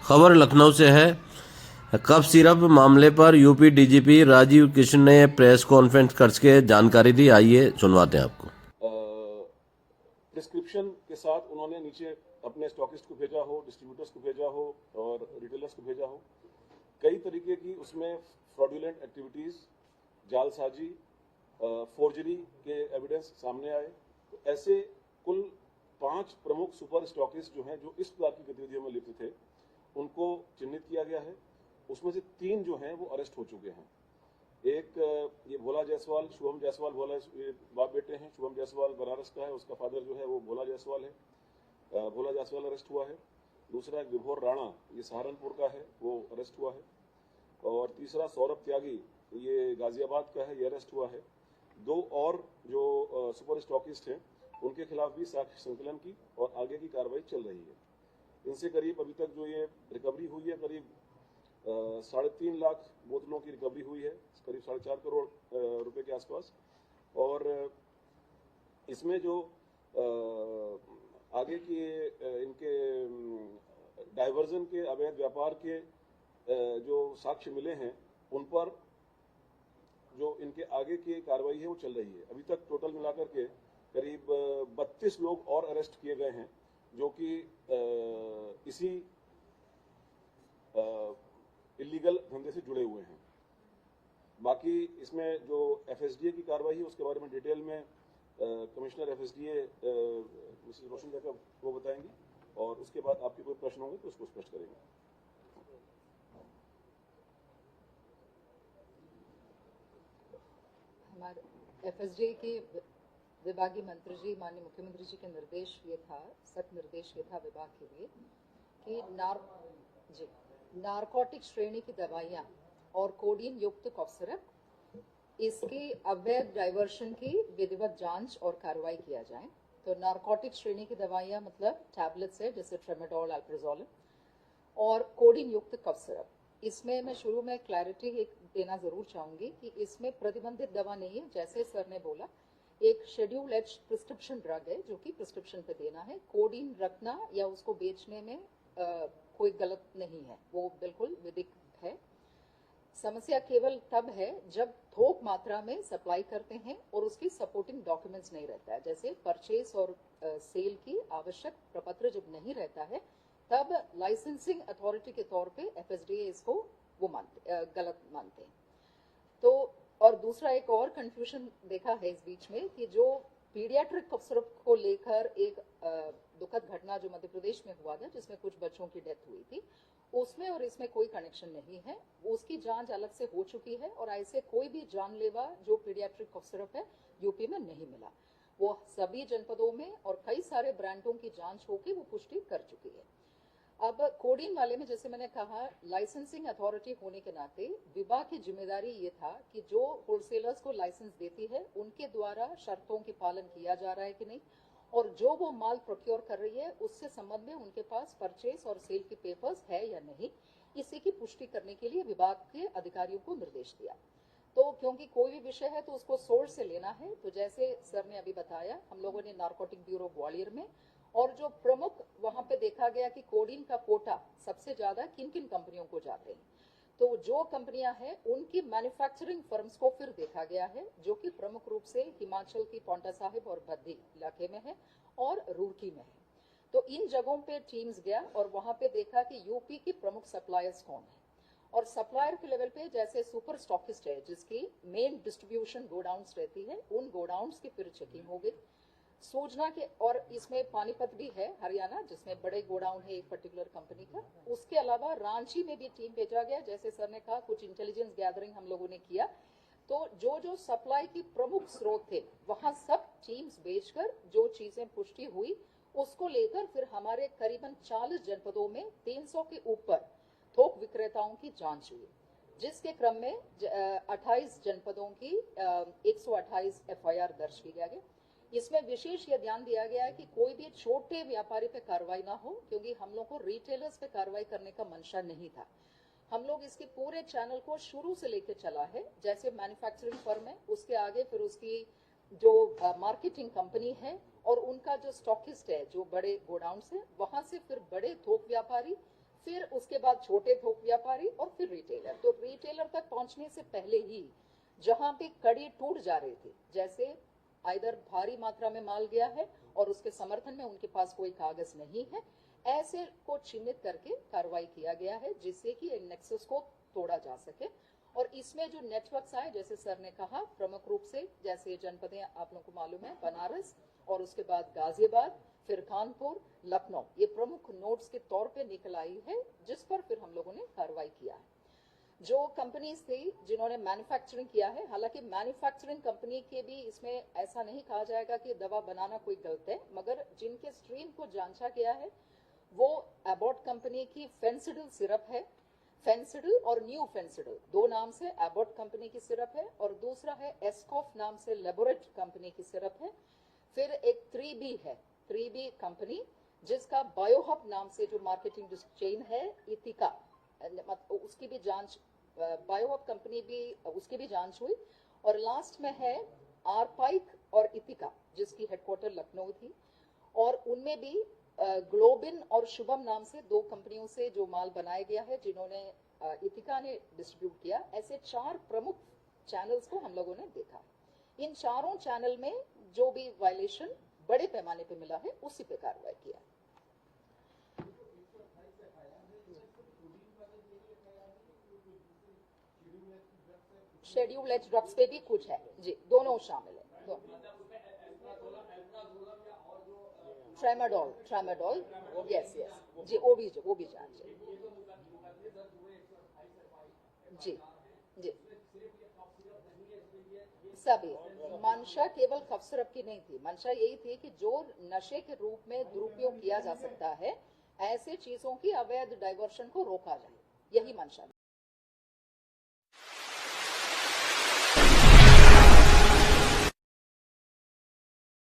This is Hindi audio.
खबर लखनऊ से है। कफ सिरप मामले पर यूपी डीजीपी राजीव कृष्ण ने प्रेस कॉन्फ्रेंस करके जानकारी दी। आइए सुनवाते हैं आपको। प्रिस्क्रिप्शन के साथ उन्होंने नीचे अपने स्टॉकिस्ट को भेजा हो, डिस्ट्रीब्यूटर्स को भेजा हो और रिटेलर्स को भेजा हो। कई तरीके की उसमें फ्रॉडुलेंट एक्टिविटीज़, जालसाजी, फोर्जरी के एविडेंस सामने आए। तो ऐसे कुल 5 प्रमुख सुपर स्टॉकिस्ट जो हैं, जो इस प्रकार की गतिविधियों में लिप्त थे, उनको चिन्हित किया गया है। उसमें से 3 जो हैं वो अरेस्ट हो चुके हैं। एक ये भोला जायसवाल, शुभम जायसवाल, भोला ये बाप बेटे हैं। शुभम जायसवाल बनारस का है, उसका फादर जो है वो भोला जायसवाल है। भोला जायसवाल अरेस्ट हुआ है। दूसरा एक विभोर राणा, ये सहारनपुर का है, वो अरेस्ट हुआ है। और तीसरा सौरभ त्यागी, ये गाजियाबाद का है, ये अरेस्ट हुआ है। 2 और जो सुपर स्टॉकिस्ट हैं, उनके खिलाफ भी साक्ष्य संकलन की और आगे की कार्रवाई चल रही है। इनसे करीब अभी तक जो ये रिकवरी हुई है, करीब 3.5 लाख बोतलों की रिकवरी हुई है, करीब 4.5 करोड़ रुपए के आसपास। और इसमें जो आगे की इनके डाइवर्जन के, अवैध व्यापार के जो साक्ष्य मिले हैं, उन पर जो इनके आगे की कार्रवाई है वो चल रही है। अभी तक टोटल मिलाकर के करीब 32 लोग और अरेस्ट किए गए हैं, जो कि इसी इलीगल धंधे से जुड़े हुए हैं। बाकी इसमें जो एफएसडीए की कार्रवाई है, उसके बारे में डिटेल में कमिश्नर एफएसडीए मिसेस रोशन जैकब वो बताएंगी, और उसके बाद आपके कोई प्रश्न होंगे तो उसको स्पष्ट करेंगे। हमारे एफएसडीए के विभागीय मंत्री जी, माननीय मुख्यमंत्री जी के निर्देश ये था, सख्त निर्देश ये था विभाग के लिए कि नारकोटिक श्रेणी की दवाइयाँ और कोडीन युक्त कफ सिरप, इसकी अवैध डाइवर्शन की विधिवत जांच और कार्रवाई किया जाए। तो नारकोटिक श्रेणी की दवाइयाँ मतलब टैबलेट्स है, जैसे ट्रेमाडोल, अल्प्राजोल, और कोडीन युक्त कफ सिरप। इसमें मैं शुरू में क्लैरिटी एक देना जरूर चाहूंगी कि इसमें प्रतिबंधित दवा नहीं है। जैसे सर ने बोला, एक शेड्यूल एच प्रिस्क्रिप्शन ड्रग है, जो कि प्रिस्क्रिप्शन पे देना है। कोडीन रखना या उसको बेचने में कोई गलत नहीं है, वो बिल्कुल विधिक है। समस्या केवल तब है जब थोक मात्रा में सप्लाई करते हैं और उसकी सपोर्टिंग डॉक्यूमेंट्स नहीं रहता है, जैसे परचेस और सेल की आवश्यक प्रपत्र जब नहीं रहता है, तब लाइसेंसिंग अथॉरिटी के तौर पे एफएसडीए इसको वो गलत मानते हैं। तो और दूसरा एक और कंफ्यूजन देखा है इस बीच में कि जो पीडियाट्रिक कफ सिरप को लेकर एक दुखद घटना जो मध्य प्रदेश में हुआ था, जिसमें कुछ बच्चों की डेथ हुई थी, उसमें और इसमें कोई कनेक्शन नहीं है। उसकी जांच अलग से हो चुकी है और ऐसे कोई भी जानलेवा जो पीडियाट्रिक कफ सिरप है यूपी में नहीं मिला। वो सभी जनपदों में और कई सारे ब्रांडों की जांच होकर वो पुष्टि कर चुकी है। अब कोडीन वाले में जैसे मैंने कहा, लाइसेंसिंग अथॉरिटी होने के नाते विभाग की जिम्मेदारी ये था कि जो होलसेलर्स को लाइसेंस देती है उनके द्वारा शर्तों की पालन किया जा रहा है कि नहीं, और जो वो माल प्रोक्योर कर रही है उससे संबंध में उनके पास परचेस और सेल के पेपर्स है या नहीं, इसी की पुष्टि करने के लिए विभाग के अधिकारियों को निर्देश दिया। तो क्योंकि कोई भी विषय है तो उसको सोर्स से लेना है। तो जैसे सर ने अभी बताया, हम लोगों ने नारकोटिक ब्यूरो ग्वालियर में, और जो प्रमुख वहां पे देखा गया कि कोडीन का कोटा सबसे ज्यादा किन किन कंपनियों को जाते हैं, तो जो कंपनियां हैं उनकी मैन्युफैक्चरिंग फर्म्स को फिर देखा गया है, जो कि प्रमुख रूप से हिमाचल की पांटा साहिब और बद्दी इलाके में है और रुड़की में है। तो इन जगहों पे टीम्स गया और वहां पे देखा कि यूपी की प्रमुख सप्लायर्स कौन है, और सप्लायर के लेवल पे जैसे सुपर स्टॉकिस्ट है जिसकी मेन डिस्ट्रीब्यूशन गोडाउन्स रहती है, उन गोडाउन्स की फिर चेकिंग हो गई। सूचना के, और इसमें पानीपत भी है हरियाणा, जिसमें बड़े गोडाउन है एक पर्टिकुलर कंपनी का। उसके अलावा रांची में भी टीम भेजा गया। जैसे सर ने कहा, कुछ इंटेलिजेंस गैदरिंग हम लोगों ने किया, तो जो जो सप्लाई की प्रमुख स्रोत थे वहां सब टीम्स भेजकर जो चीजें पुष्टि हुई उसको लेकर फिर हमारे करीबन 40 जनपदों में 300 के ऊपर थोक विक्रेताओं की जांच हुई, जिसके क्रम में 28 जनपदों की 128 एफआईआर दर्ज की गया। इसमें विशेष यह ध्यान दिया गया है कि कोई भी छोटे व्यापारी पे कार्रवाई ना हो, क्योंकि हम लोग को रिटेलर्स पे कार्रवाई करने का मंशा नहीं था। हम लोग इसके पूरे चैनल को शुरू से लेकर चला है, जैसे मैन्युफैक्चरिंग फर्म है, उसके आगे फिर उसकी जो मार्केटिंग कंपनी है और उनका जो स्टॉकिस्ट है, जो बड़े गोडाउन है, वहां से फिर बड़े थोक व्यापारी, फिर उसके बाद छोटे थोक व्यापारी और फिर रिटेलर। तो रिटेलर तक पहुंचने से पहले ही जहां पे कड़ी टूट जा रही थी, जैसे आइदर भारी मात्रा में माल गया है और उसके समर्थन में उनके पास कोई कागज नहीं है, ऐसे को चिन्हित करके कार्रवाई किया गया है जिससे कि इन नेक्सस को तोड़ा जा सके। और इसमें जो नेटवर्क्स आए, जैसे सर ने कहा, प्रमुख रूप से जैसे जनपदें आप लोगों को मालूम है, बनारस और उसके बाद गाजियाबाद, फिर कानपुर, लखनऊ, ये प्रमुख नोड्स के तौर पे निकल आई है, जिस पर फिर हम लोगों ने कार्रवाई किया है। जो कंपनीज थी जिन्होंने मैन्युफैक्चरिंग किया है, हालांकि मैन्युफैक्चरिंग कंपनी के भी इसमें ऐसा नहीं कहा जाएगा कि दवा बनाना कोई गलत है, मगर जिनके स्ट्रीम को जांचा गया है वो एबॉट कंपनी की फेंसिडल सिरप है। फेंसिडल और न्यू फेंसिडल दो नाम से एबॉट कंपनी की सिरप है, और दूसरा है एस्कॉफ नाम से लेबोरेट कंपनी की सिरप है। फिर एक 3B है, 3B कंपनी, जिसका बायोहब नाम से जो मार्केटिंग चेन है, इथिका, उसकी भी जांच, बायोहब कंपनी भी, उसकी भी जांच हुई। और लास्ट में है आरपाइक और इथिका, जिसकी हेडक्वार्टर लखनऊ थी, और उनमें भी ग्लोबिन और शुभम नाम से दो कंपनियों से जो माल बनाया गया है, जिन्होंने इथिका ने डिस्ट्रीब्यूट किया। ऐसे 4 प्रमुख चैनल्स को हम लोगों ने देखा। इन चारों चैनल में जो भी वायलेशन बड़े पैमाने पे मिला है, उसी पे कार्रवाई किया। शेड्यूल एच ड्रग्स पे भी कुछ है जी, दोनों शामिल है, दोनों। ट्रेमाडोल, यस जी, वो भी जांच है जी जी। सभी मंशा केवल कफ सिरप की नहीं थी, मंशा यही थी कि जो नशे के रूप में दुरुपयोग किया जा सकता है, ऐसे चीजों की अवैध डाइवर्शन को रोका जाए, यही मंशा।